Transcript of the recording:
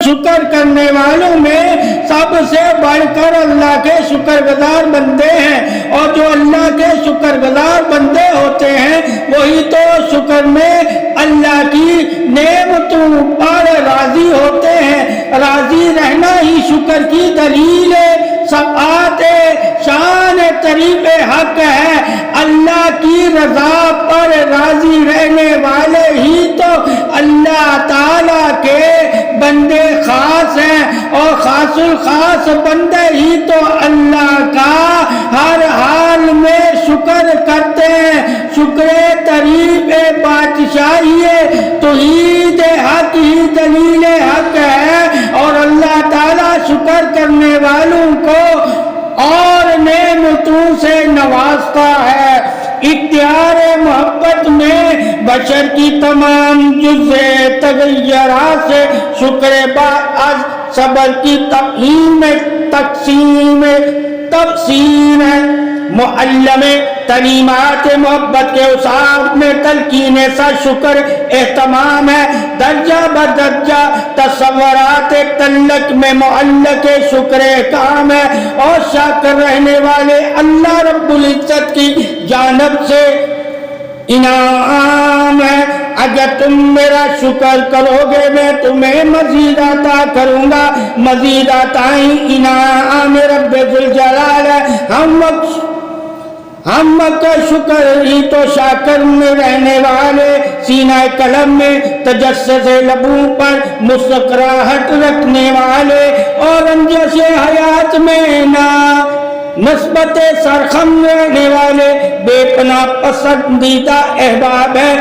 شکر کرنے والوں میں سب سے بڑھ کر اللہ کے شکر گزار بندے ہیں، اور جو اللہ کے شکر گزار بندے ہوتے ہیں وہی تو شکر میں اللہ کی نعمتوں پر راضی ہوتے ہیں۔ راضی رہنا ہی شکر کی دلیل سبعت شان طریق حق ہے۔ اللہ کی رضا پر راضی رہنے والے ہی تو اللہ تعالیٰ کے بندے خاص ہیں، اور خاص الخاص بندے ہی تو اللہ کا ہر حال میں شکر کرتے ہیں۔ شکر طریق بادشاہی توحید حق ہی دلیل حق ہے، اور اللہ تعالیٰ شکر کرنے والوں کو اور نعمتوں سے نوازتا ہے۔ اختیار محبت میں بشر کی تمام جزء تغیرات سے شکر بعد صبر کی تفہیم تقسیم تفسیر ہے۔ معلم تعلیمات محبت کے اصحاب میں تلقین سا شکر اہتمام ہے۔ درجہ بدرجہ تصورات تعلق میں معلق شکر کام ہے، اور شاکر رہنے والے اللہ رب العزت کی جانب سے انعام ہے۔ اگر تم میرا شکر کرو گے میں تمہیں مزید عطا کروں گا۔ مزید عطائیں انعام رب ذوالجلال ہے۔ ہم کا شکر ہی تو شاکر میں رہنے والے، سینہ قلم میں تجسس لبوں پر مسکراہٹ رکھنے والے، اور رنجش حیات میں نسبت سرخم رہنے والے بے پناہ پسندیدہ احباب ہیں۔